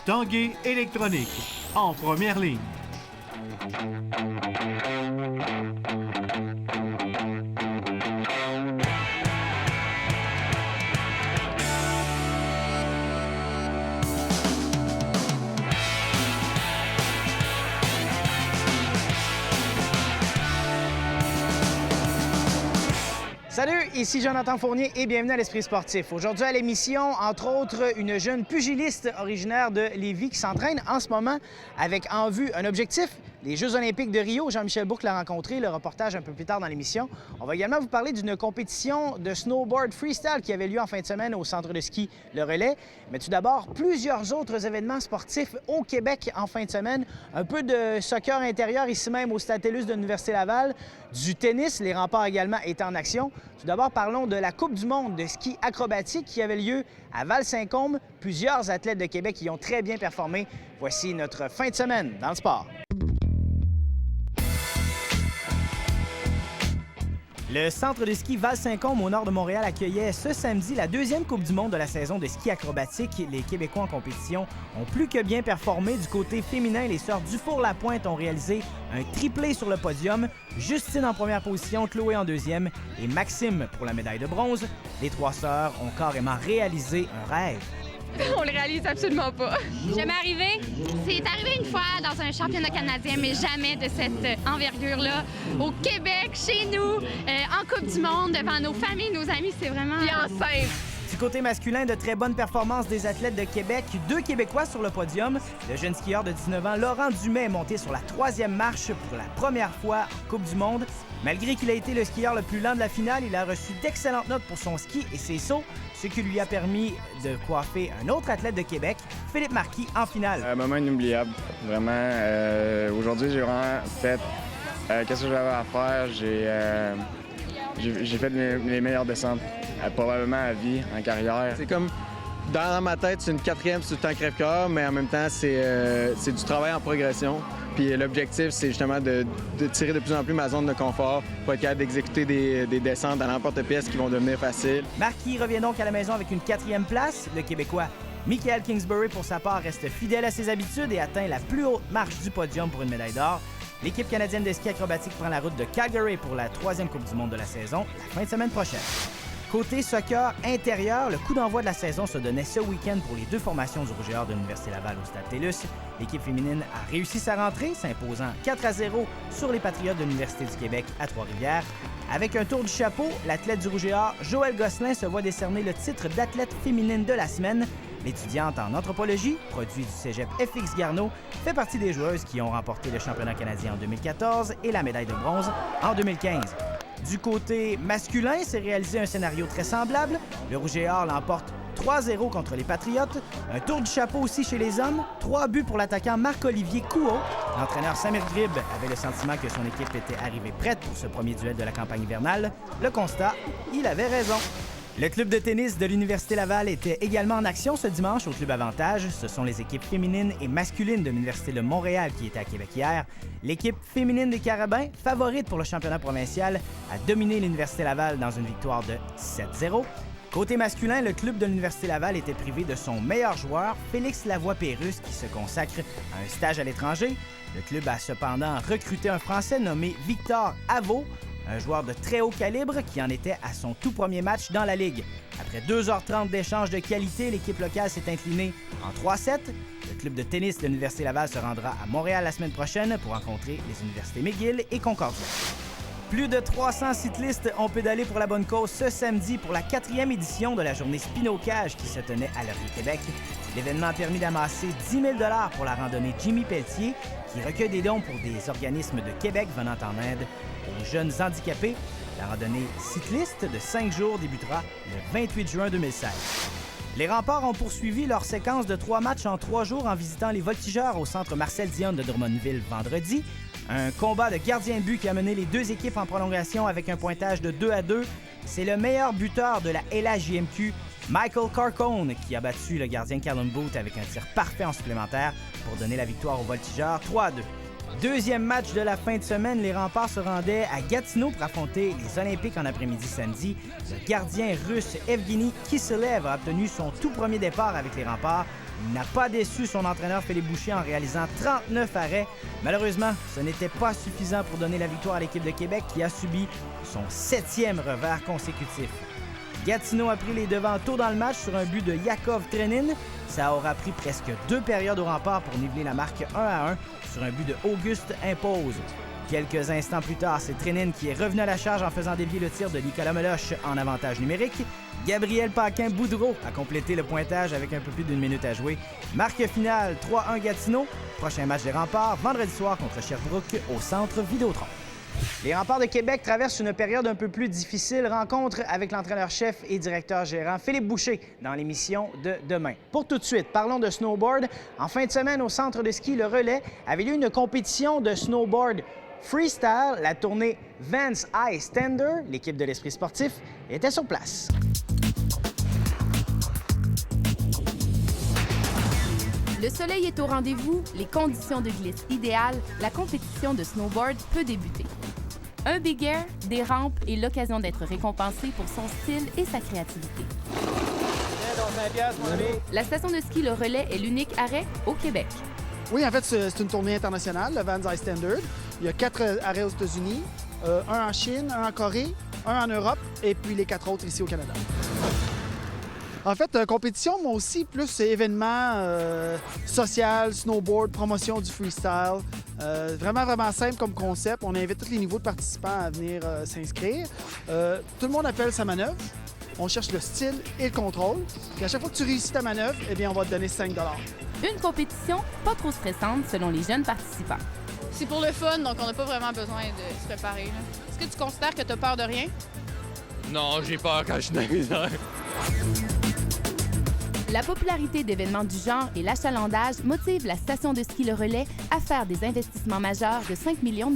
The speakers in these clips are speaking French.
Tanguay Électronique, en première ligne. Salut, ici Jonathan Fournier et bienvenue à l'Esprit sportif. Aujourd'hui à l'émission, entre autres, une jeune pugiliste originaire de Lévis qui s'entraîne en ce moment avec en vue un objectif, les Jeux olympiques de Rio. Jean-Michel Boucle l'a rencontré, le reportage un peu plus tard dans l'émission. On va également vous parler d'une compétition de snowboard freestyle qui avait lieu en fin de semaine au centre de ski Le Relais. Mais tout d'abord, plusieurs autres événements sportifs au Québec en fin de semaine. Un peu de soccer intérieur ici même au Stade TELUS de l'Université Laval. Du tennis, les remparts également étaient en action. Tout d'abord, parlons de la Coupe du monde de ski acrobatique qui avait lieu à Val-Saint-Côme. Plusieurs athlètes de Québec y ont très bien performé. Voici notre fin de semaine dans le sport. Le centre de ski Val-Saint-Côme au nord de Montréal accueillait ce samedi la deuxième Coupe du monde de la saison de ski acrobatique. Les Québécois en compétition ont plus que bien performé. Du côté féminin, les sœurs Dufour-Lapointe ont réalisé un triplé sur le podium. Justine en première position, Chloé en deuxième et Maxime pour la médaille de bronze. Les trois sœurs ont carrément réalisé un rêve. On le réalise absolument pas. Jamais arrivé. C'est arrivé une fois dans un championnat canadien, mais jamais de cette envergure-là. Au Québec, chez nous, en Coupe du monde, devant nos familles, nos amis, c'est vraiment... Puis enceinte. Du côté masculin, de très bonnes performances des athlètes de Québec. 2 Québécois sur le podium. Le jeune skieur de 19 ans, Laurent Dumais, est monté sur la 3e marche pour la première fois en Coupe du monde. Malgré qu'il a été le skieur le plus lent de la finale, il a reçu d'excellentes notes pour son ski et ses sauts, ce qui lui a permis de coiffer un autre athlète de Québec, Philippe Marquis, en finale. Un moment inoubliable, vraiment. Aujourd'hui, j'ai vraiment fait qu'est-ce que j'avais à faire. J'ai fait les meilleures descentes, probablement à vie, en carrière. C'est comme, dans ma tête, c'est une 4e, c'est tout le temps crève-cœur, mais en même temps, c'est du travail en progression. Puis l'objectif, c'est justement de tirer de plus en plus ma zone de confort pour être capable d'exécuter des descentes à l'emporte-pièce qui vont devenir faciles. Marquis revient donc à la maison avec une 4e place. Le Québécois Michael Kingsbury, pour sa part, reste fidèle à ses habitudes et atteint la plus haute marche du podium pour une médaille d'or. L'équipe canadienne de ski acrobatique prend la route de Calgary pour la 3e Coupe du monde de la saison, la fin de semaine prochaine. Côté soccer intérieur, le coup d'envoi de la saison se donnait ce week-end pour les 2 formations du Rouge et Or de l'Université Laval au Stade TELUS. L'équipe féminine a réussi sa rentrée, s'imposant 4-0 sur les Patriotes de l'Université du Québec à Trois-Rivières. Avec un tour du chapeau, l'athlète du Rouge et Or, Joëlle Gosselin, se voit décerner le titre d'athlète féminine de la semaine. L'étudiante en anthropologie, produit du cégep FX Garneau, fait partie des joueuses qui ont remporté le championnat canadien en 2014 et la médaille de bronze en 2015. Du côté masculin, s'est réalisé un scénario très semblable. Le Rouge et Or l'emporte 3-0 contre les Patriotes. Un tour du chapeau aussi chez les hommes. 3 buts pour l'attaquant Marc-Olivier Couot. L'entraîneur Samir Grib avait le sentiment que son équipe était arrivée prête pour ce premier duel de la campagne hivernale. Le constat, il avait raison. Le club de tennis de l'Université Laval était également en action ce dimanche au Club Avantage. Ce sont les équipes féminines et masculines de l'Université de Montréal qui étaient à Québec hier. L'équipe féminine des Carabins, favorite pour le championnat provincial, a dominé l'Université Laval dans une victoire de 7-0. Côté masculin, le club de l'Université Laval était privé de son meilleur joueur, Félix Lavoie-Pérusse, qui se consacre à un stage à l'étranger. Le club a cependant recruté un Français nommé Victor Avaux, un joueur de très haut calibre qui en était à son tout premier match dans la Ligue. Après 2h30 d'échanges de qualité, l'équipe locale s'est inclinée en 3-7. Le club de tennis de l'Université Laval se rendra à Montréal la semaine prochaine pour rencontrer les universités McGill et Concordia. Plus de 300 cyclistes ont pédalé pour la bonne cause ce samedi pour la 4e édition de la journée Spinocage qui se tenait à Laurier-Québec. L'événement a permis d'amasser 10 000 $ pour la randonnée Jimmy Pelletier, qui recueille des dons pour des organismes de Québec venant en aide aux jeunes handicapés. La randonnée cycliste de 5 jours débutera le 28 juin 2016. Les Remparts ont poursuivi leur séquence de 3 matchs en 3 jours en visitant les Voltigeurs au centre Marcel Dionne de Drummondville vendredi. Un combat de gardien de but qui a mené les 2 équipes en prolongation avec un pointage de 2-2. C'est le meilleur buteur de la LHJMQ, Michael Carcone, qui a battu le gardien Callum Booth avec un tir parfait en supplémentaire pour donner la victoire aux Voltigeurs 3-2. Deuxième match de la fin de semaine, les Remparts se rendaient à Gatineau pour affronter les Olympiques en après-midi samedi. Le gardien russe Evgeny Kiselev a obtenu son tout premier départ avec les Remparts. Il n'a pas déçu son entraîneur Philippe Boucher en réalisant 39 arrêts. Malheureusement, ce n'était pas suffisant pour donner la victoire à l'équipe de Québec qui a subi son 7e revers consécutif. Gatineau a pris les devants tôt dans le match sur un but de Yakov Trenin. Ça aura pris presque 2 périodes au rempart pour niveler la marque 1-1 sur un but de Auguste Impose. Quelques instants plus tard, c'est Trenin qui est revenu à la charge en faisant dévier le tir de Nicolas Meloche en avantage numérique. Gabriel Paquin-Boudreau a complété le pointage avec un peu plus d'1 minute à jouer. Marque finale 3-1 Gatineau. Prochain match des Remparts, vendredi soir contre Sherbrooke au Centre Vidéotron. Les Remparts de Québec traversent une période un peu plus difficile. Rencontre avec l'entraîneur-chef et directeur gérant Philippe Boucher dans l'émission de demain. Pour tout de suite, parlons de snowboard. En fin de semaine, au centre de ski Le Relais, avait lieu une compétition de snowboard freestyle. La tournée Vans Ice Tender, l'équipe de l'Esprit sportif, était sur place. Le soleil est au rendez-vous, les conditions de glisse idéales, la compétition de snowboard peut débuter. Un big air, des rampes et l'occasion d'être récompensé pour son style et sa créativité. La station de ski Le Relais est l'unique arrêt au Québec. Oui, en fait, c'est une tournée internationale, le Vans Ice Standard. Il y a 4 arrêts aux États-Unis, un en Chine, un en Corée, un en Europe et puis les 4 autres ici au Canada. En fait, compétition, moi aussi, plus événement social, snowboard, promotion du freestyle. Vraiment, vraiment simple comme concept. On invite tous les niveaux de participants à venir s'inscrire. Tout le monde appelle sa manœuvre. On cherche le style et le contrôle. Puis à chaque fois que tu réussis ta manœuvre, eh bien, on va te donner 5 $. Une compétition pas trop stressante selon les jeunes participants. C'est pour le fun, donc on n'a pas vraiment besoin de se préparer. Est-ce que tu considères que tu as peur de rien? Non, j'ai peur quand je suis dans les airs. La popularité d'événements du genre et l'achalandage motive la station de ski Le Relais à faire des investissements majeurs de 5 millions $.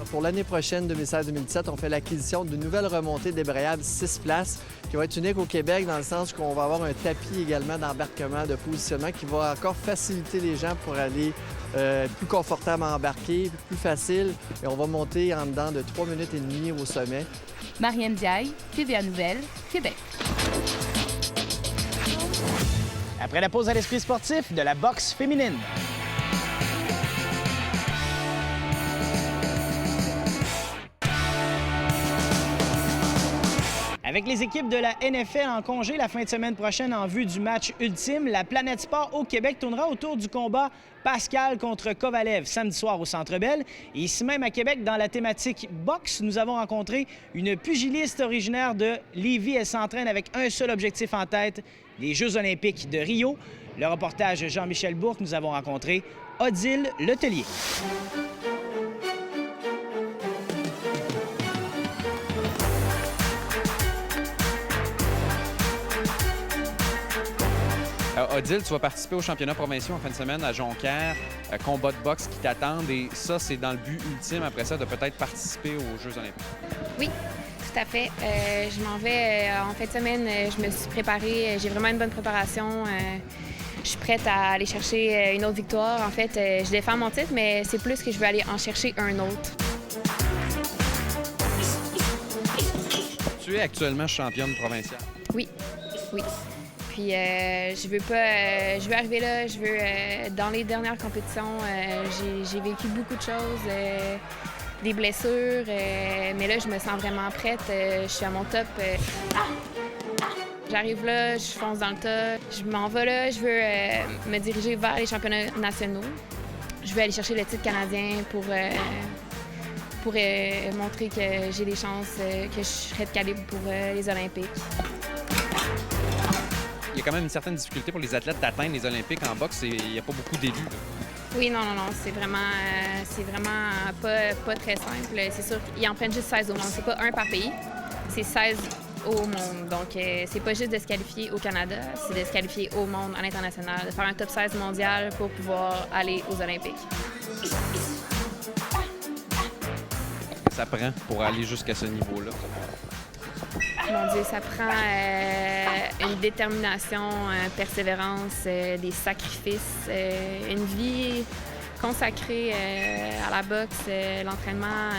Pour l'année prochaine, 2016-2017, on fait l'acquisition d'une nouvelle remontée débrayable 6 places qui va être unique au Québec dans le sens qu'on va avoir un tapis également d'embarquement, de positionnement qui va encore faciliter les gens pour aller plus confortable à embarquer, plus facile. Et on va monter en dedans de 3 minutes et demie au sommet. Marianne Diaye, TVA Nouvelles, Québec. Après la pause à l'Esprit sportif, de la boxe féminine. Avec les équipes de la NFL en congé la fin de semaine prochaine en vue du match ultime, la Planète Sport au Québec tournera autour du combat Pascal contre Kovalev samedi soir au Centre Bell. Et ici même à Québec, dans la thématique boxe, nous avons rencontré une pugiliste originaire de Lévis. Elle s'entraîne avec un seul objectif en tête, les Jeux olympiques de Rio. Le reportage Jean-Michel Bourque, nous avons rencontré Odile Letellier. Odile, tu vas participer aux championnats provinciaux en fin de semaine à Jonquière, combat de boxe qui t'attendent et ça, c'est dans le but ultime après ça de peut-être participer aux Jeux olympiques. Oui, tout à fait. Je m'en vais en fin de semaine. Je me suis préparée. J'ai vraiment une bonne préparation. Je suis prête à aller chercher une autre victoire. En fait, je défends mon titre, mais c'est plus que je veux aller en chercher un autre. Tu es actuellement championne provinciale. Oui, oui. Puis je veux arriver là, dans les dernières compétitions, j'ai vécu beaucoup de choses, des blessures, mais là, je me sens vraiment prête, je suis à mon top. J'arrive là, je fonce dans le tas, je m'en vais là, je veux me diriger vers les championnats nationaux. Je veux aller chercher le titre canadien pour montrer que j'ai des chances, que je serai de calibre pour les Olympiques. Il y a quand même une certaine difficulté pour les athlètes d'atteindre les Olympiques en boxe et il n'y a pas beaucoup d'élus. Oui, non, c'est vraiment pas très simple. C'est sûr qu'ils en prennent juste 16 au monde. C'est pas un par pays, c'est 16 au monde. Donc, c'est pas juste de se qualifier au Canada, c'est de se qualifier au monde, à l'international, de faire un top 16 mondial pour pouvoir aller aux Olympiques. Ça prend pour aller jusqu'à ce niveau-là? Mon Dieu, ça prend une détermination, persévérance, des sacrifices, une vie consacrée à la boxe, l'entraînement.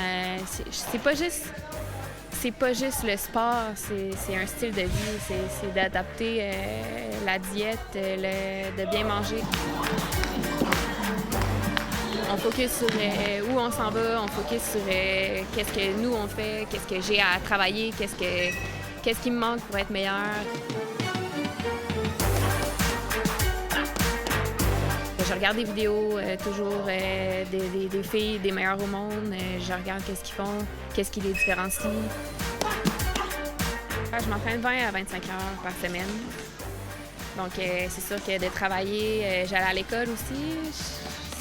C'est pas juste c'est pas juste le sport, c'est un style de vie, c'est d'adapter la diète, de bien manger. On focus sur où on s'en va, on focus sur qu'est-ce que nous on fait, qu'est-ce que j'ai à travailler, qu'est-ce qui me manque pour être meilleur. Je regarde des vidéos toujours des filles, des meilleures au monde. Je regarde qu'est-ce qu'ils font, qu'est-ce qui les différencie. Je m'entraîne 20 à 25 heures par semaine. Donc, c'est sûr que de travailler, j'allais à l'école aussi.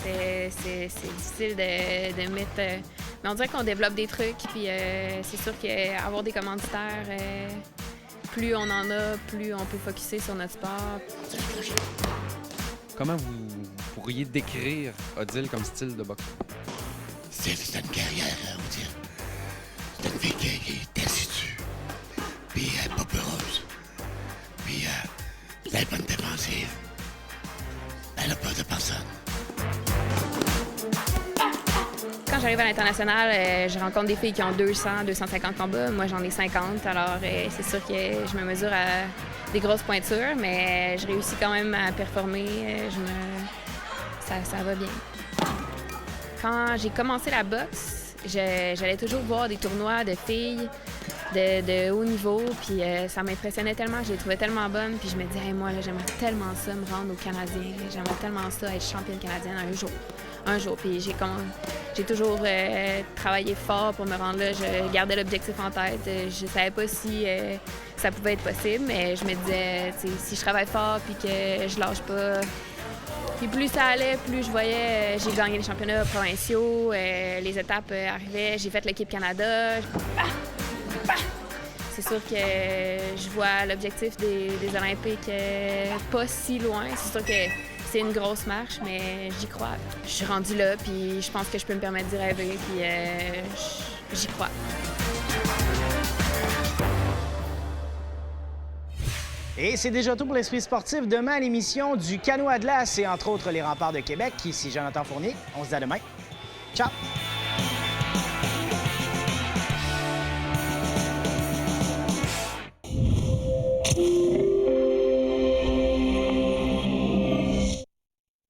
C'est difficile de mettre... mais on dirait qu'on développe des trucs, puis c'est sûr qu'avoir des commanditaires, plus on en a, plus on peut focusser sur notre sport. Comment vous pourriez décrire Odile comme style de boxe? C'est une carrière, Odile. C'est une fille qui est assidue, puis pas peureuse, puis elle est bonne défensive. Elle a peur de personne. Quand j'arrive à l'international, je rencontre des filles qui ont 200, 250 combats. Moi, j'en ai 50. Alors, c'est sûr que je me mesure à des grosses pointures, mais je réussis quand même à performer. Ça va bien. Quand j'ai commencé la boxe, j'allais toujours voir des tournois de filles de haut niveau, puis ça m'impressionnait tellement, je les trouvais tellement bonnes, puis je me disais, hey, moi, j'aimerais tellement ça me rendre au Canadien, j'aimerais tellement ça être championne canadienne un jour. Puis j'ai toujours travaillé fort pour me rendre là, je gardais l'objectif en tête, je savais pas si ça pouvait être possible, mais je me disais, si je travaille fort puis que je lâche pas. Puis plus ça allait, plus je voyais, j'ai gagné les championnats provinciaux, les étapes arrivaient, j'ai fait l'équipe Canada. C'est sûr que je vois l'objectif des Olympiques pas si loin. C'est sûr que c'est une grosse marche, mais j'y crois. Je suis rendue là, puis je pense que je peux me permettre d'y rêver, puis j'y crois. Et c'est déjà tout pour l'Esprit sportif. Demain, à l'émission du Canot à glace et entre autres les Remparts de Québec. Ici Jonathan Fournier. On se dit à demain. Ciao!